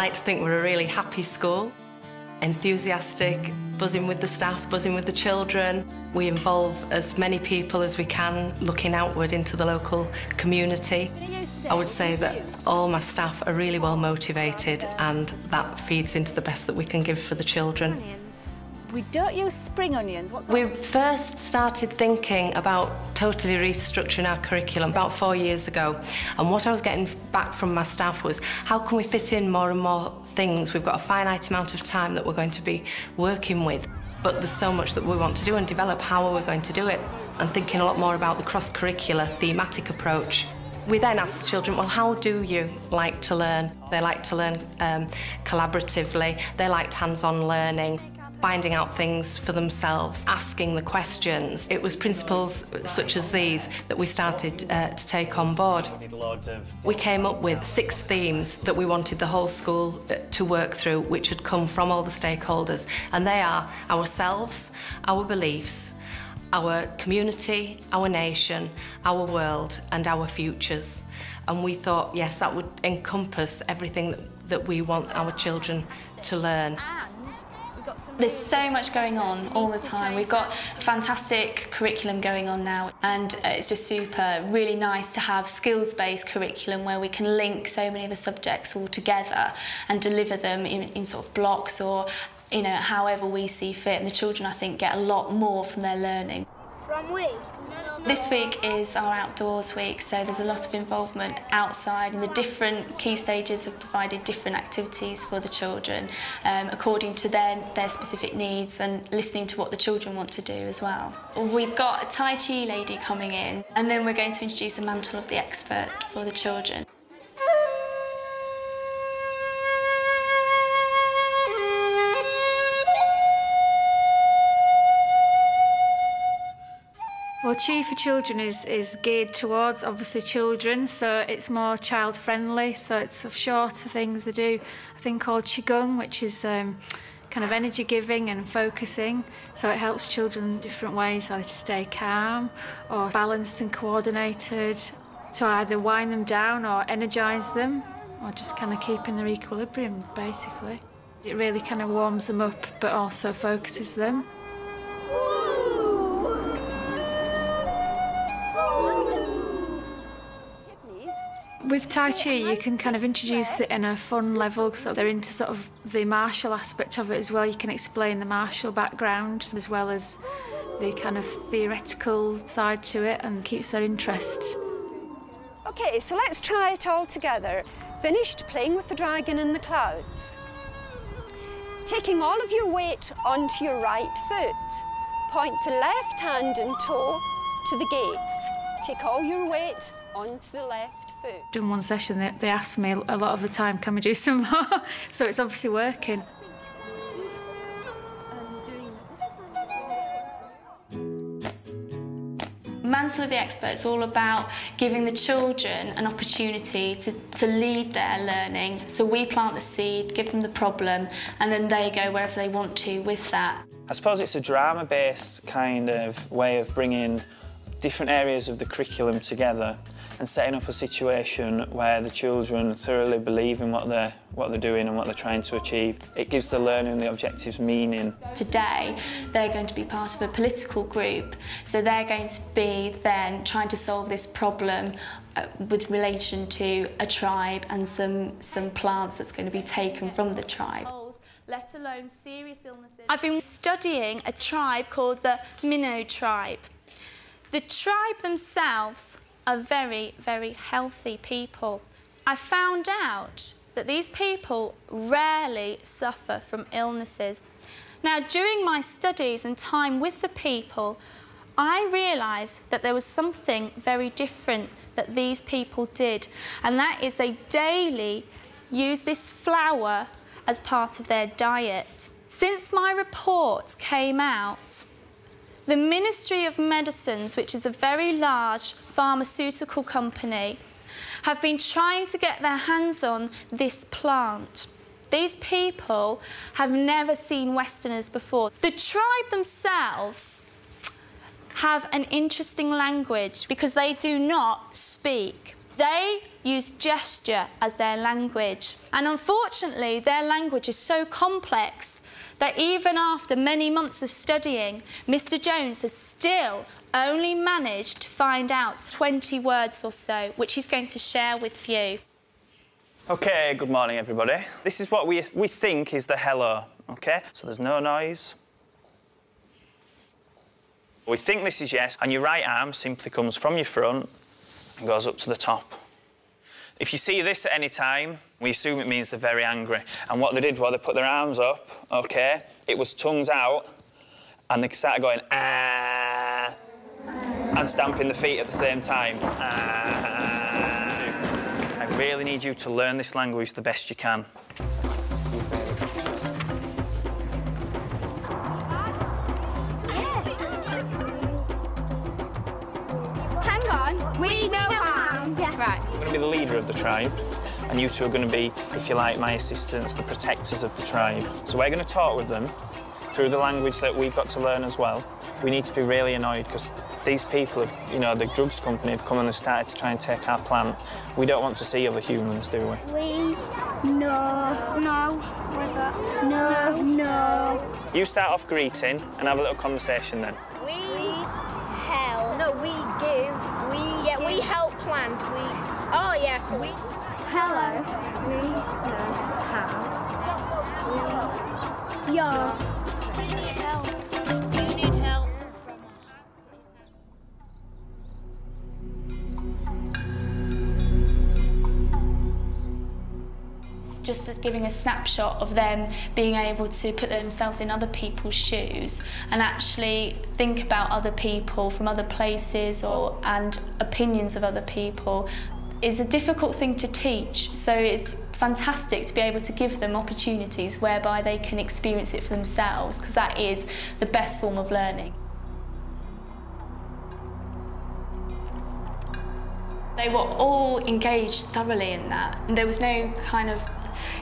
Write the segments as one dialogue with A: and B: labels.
A: like to think we're a really happy school, enthusiastic, buzzing with the staff, buzzing with the children. We involve as many people as we can, looking outward into the local community. I would say that all my staff are really well motivated, and that feeds into the best that we can give for the children.
B: We don't use spring onions.
A: We first started thinking about totally restructuring our curriculum about 4 years ago, and what I was getting back from my staff was, how can we fit in more and more things? We've got a finite amount of time that we're going to be working with, but there's so much that we want to do and develop. How are we going to do it? And thinking a lot more about the cross-curricular thematic approach. We then ask the children, well, how do you like to learn? They like to learn collaboratively. They liked hands-on learning, finding out things for themselves, asking the questions. It was principles such as these that we started to take on board. We came up with 6 themes that we wanted the whole school to work through, which had come from all the stakeholders, and they are ourselves, our beliefs, our community, our nation, our world, and our futures. And we thought, yes, that would encompass everything that we want our children to learn.
C: There's so much going on all the time. We've got a fantastic curriculum going on now, and it's just super, really nice to have skills-based curriculum where we can link so many of the subjects all together and deliver them in sort of blocks, or however we see fit, and the children, I think, get a lot more from their learning.
D: From week?
C: This week is our outdoors week, so there's a lot of involvement outside, and the different key stages have provided different activities for the children according to their specific needs, and listening to what the children want to do as well. We've got a Tai Chi lady coming in, and then we're going to introduce a mantle of the expert for the children.
E: Well, Chi for Children is geared towards, obviously, children, so it's more child-friendly, so it's sort of shorter things. They do a thing called Qigong, which is kind of energy-giving and focusing, so it helps children in different ways, either to stay calm or balanced and coordinated, to either wind them down or energise them, or just kind of keep in their equilibrium, basically. It really kind of warms them up, but also focuses them. With Tai Chi, you can kind of introduce it in a fun level, so they're into sort of the martial aspect of it as well. You can explain the martial background as well as the kind of theoretical side to it, and keeps their interest.
D: OK, so let's try it all together. Finished playing with the dragon in the clouds. Taking all of your weight onto your right foot. Point the left hand and toe to the gate. Take all your weight onto the left foot.
E: In one session, they asked me a lot of the time, can we do some more? So it's obviously working.
C: Mantle of the Expert is all about giving the children an opportunity to lead their learning. So we plant the seed, give them the problem, and then they go wherever they want to with that.
F: I suppose it's a drama-based kind of way of bringing different areas of the curriculum together and setting up a situation where the children thoroughly believe in what they're doing and what they're trying to achieve. It gives the learning and the objectives meaning.
C: Today, they're going to be part of a political group, so they're going to be then trying to solve this problem with relation to a tribe and some plants that's going to be taken from the tribe. Let alone serious illnesses. I've been studying a tribe called the Minnow tribe. The tribe themselves are very, very healthy people. I found out that these people rarely suffer from illnesses. Now, during my studies and time with the people, I realised that there was something very different that these people did, and that is they daily use this flower as part of their diet. Since my report came out, the Ministry of Medicines, which is a very large pharmaceutical company, have been trying to get their hands on this plant. These people have never seen Westerners before. The tribe themselves have an interesting language because they do not speak. They use gesture as their language. And unfortunately, their language is so complex that even after many months of studying, Mr. Jones has still only managed to find out 20 words or so, which he's going to share with you.
F: OK, good morning, everybody. This is what we think is the hello, OK? So there's no noise. We think this is yes, and your right arm simply comes from your front and goes up to the top. If you see this at any time, we assume it means they're very angry. And what they did was they put their arms up, OK? It was tongues out, and they started going, ah, and stamping the feet at the same time. Ah. I really need you to learn this language the best you can.
G: Hang on, we know how. Yeah. Right.
F: I'm going to be the leader of the tribe, and you two are going to be, if you like, my assistants, the protectors of the tribe. So we're going to talk with them through the language that we've got to learn as well. We need to be really annoyed because these people have, you know, the drugs company have come and they've started to try and take our plant. We don't want to see other humans, do we?
G: No. What's that? No.
F: You start off greeting and have a little conversation then.
G: We help. No, we give. We help plant. Oh, yeah, so we... Hello. We know how. Yeah. We need help. You need help from us.
C: Just giving a snapshot of them being able to put themselves in other people's shoes and actually think about other people from other places and opinions of other people is a difficult thing to teach. So it's fantastic to be able to give them opportunities whereby they can experience it for themselves, because that is the best form of learning. They were all engaged thoroughly in that, and there was no kind of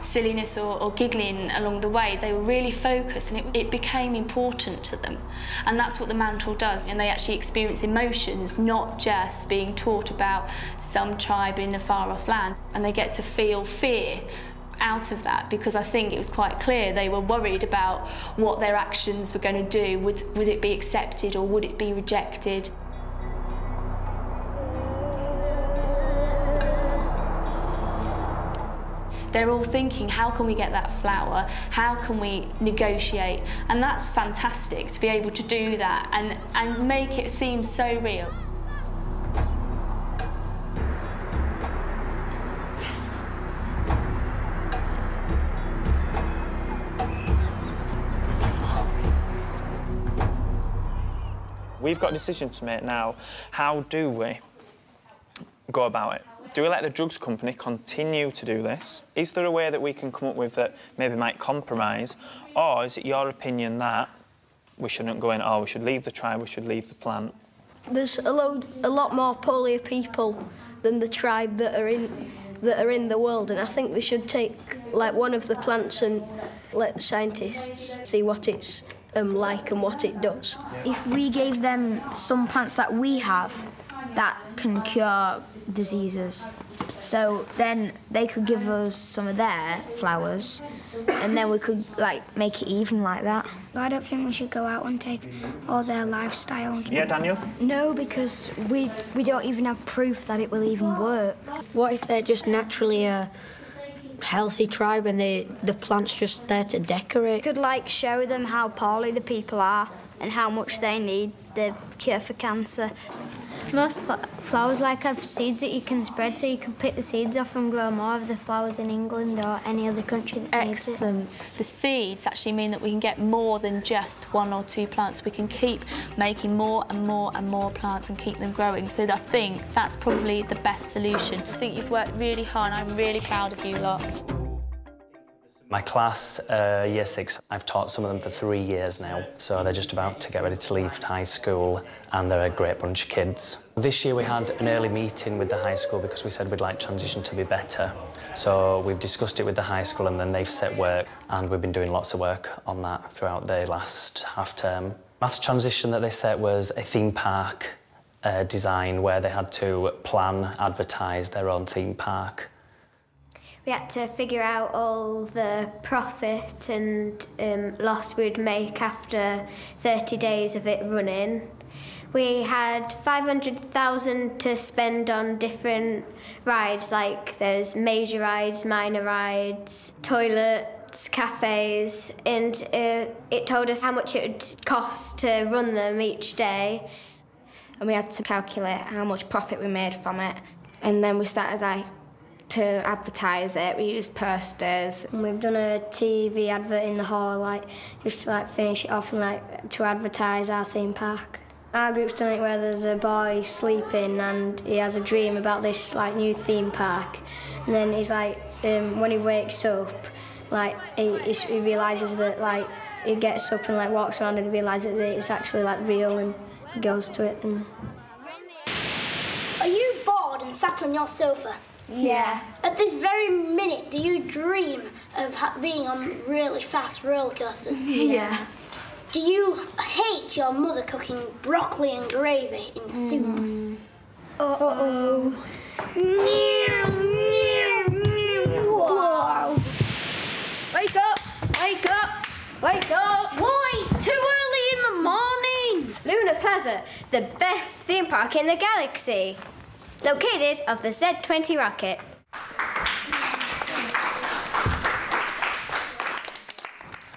C: silliness or giggling along the way. They were really focused, and it became important to them. And that's what the mantle does, and they actually experience emotions, not just being taught about some tribe in a far-off land, and they get to feel fear out of that, because I think it was quite clear they were worried about what their actions were going to do. Would it be accepted or would it be rejected? They're all thinking, how can we get that flower? How can we negotiate? And that's fantastic to be able to do that and make it seem so real.
F: We've got a decision to make now. How do we go about it? Do we let the drugs company continue to do this? Is there a way that we can come up with that maybe might compromise? Or is it your opinion that we shouldn't go in at all, we should leave the tribe, we should leave the plant?
H: There's a lot more polio people than the tribe that are in the world, and I think they should take like one of the plants and let scientists see what it's like and what it does.
I: If we gave them some plants that we have that can cure diseases, so then they could give us some of their flowers and then we could like make it even like that.
G: I don't think we should go out and take all their lifestyle.
F: Yeah, Daniel?
I: No, because we don't even have proof that it will even work.
J: What if they're just naturally a healthy tribe and the plant's just there to decorate?
G: Could like show them how poorly the people are and how much they need the cure for cancer. Most flowers have seeds that you can spread, so you can pick the seeds off and grow more of the flowers in England or any other country that needs it.
C: Excellent. The seeds actually mean that we can get more than just 1 or 2 plants. We can keep making more and more and more plants and keep them growing. So I think that's probably the best solution. I think you've worked really hard and I'm really proud of you lot.
K: My class, Year 6, I've taught some of them for 3 years now, so they're just about to get ready to leave high school, and they're a great bunch of kids. This year we had an early meeting with the high school because we said we'd like transition to be better. So we've discussed it with the high school and then they've set work, and we've been doing lots of work on that throughout the last half-term. Maths transition that they set was a theme park, design where they had to plan, advertise their own theme park.
G: We had to figure out all the profit and loss we'd make after 30 days of it running. We had 500,000 to spend on different rides, like there's major rides, minor rides, toilets, cafes, and it told us how much it would cost to run them each day.
L: And we had to calculate how much profit we made from it. And then we started to advertise it. We used posters.
H: And we've done a TV advert in the hall, just to finish it off and to advertise our theme park. Our group's done it where there's a boy sleeping and he has a dream about this new theme park, and then he's when he wakes up, he realises that he gets up and walks around and realises that it's actually real, and he goes to it. And
M: are you bored and sat on your sofa?
G: Yeah.
M: At this very minute, do you dream of being on really fast roller coasters?
G: Yeah.
M: Do you hate your mother cooking broccoli and gravy in soup?
G: Uh-oh.
M: Whoa.
G: Wake up! Wake up! Wake up!
M: Why? It's too early in the morning!
G: Luna Plaza, the best theme park in the galaxy. Located off the Z-20 rocket.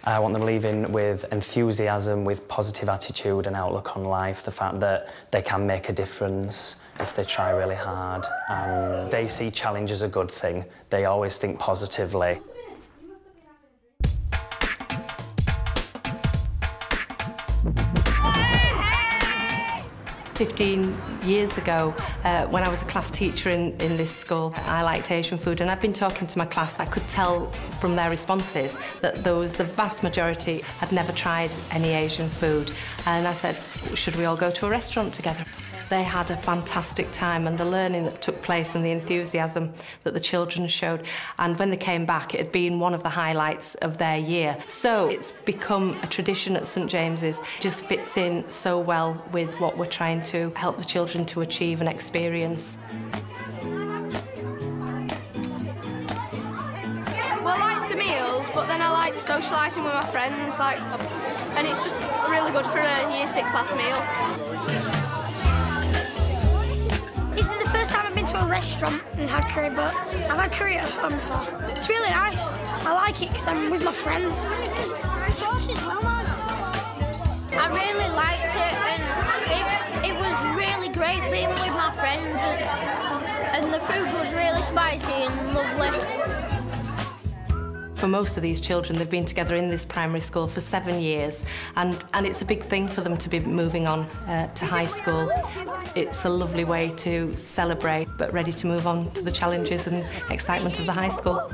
K: I want them leaving with enthusiasm, with positive attitude and outlook on life, the fact that they can make a difference if they try really hard. And they see challenge as a good thing. They always think positively.
A: 15 years ago, when I was a class teacher in this school, I liked Asian food, and I'd been talking to my class. I could tell from their responses that the vast majority had never tried any Asian food. And I said, should we all go to a restaurant together? They had a fantastic time, and the learning that took place and the enthusiasm that the children showed. And when they came back, it had been one of the highlights of their year. So it's become a tradition at St James's. Just fits in so well with what we're trying to help the children to achieve and experience.
N: Well, I like the meals, but then I like socialising with my friends, and it's just really good for a Year 6 last meal.
M: This is the first time I've been to a restaurant and had curry, but I've had curry at home before. It's really nice. I like it because I'm with my friends. Sauce as well, man. I really liked it, and it was really great being with my friends, and the food was really spicy and lovely.
A: For most of these children, they've been together in this primary school for 7 years, and it's a big thing for them to be moving on to high school. It's a lovely way to celebrate, but ready to move on to the challenges and excitement of the high school.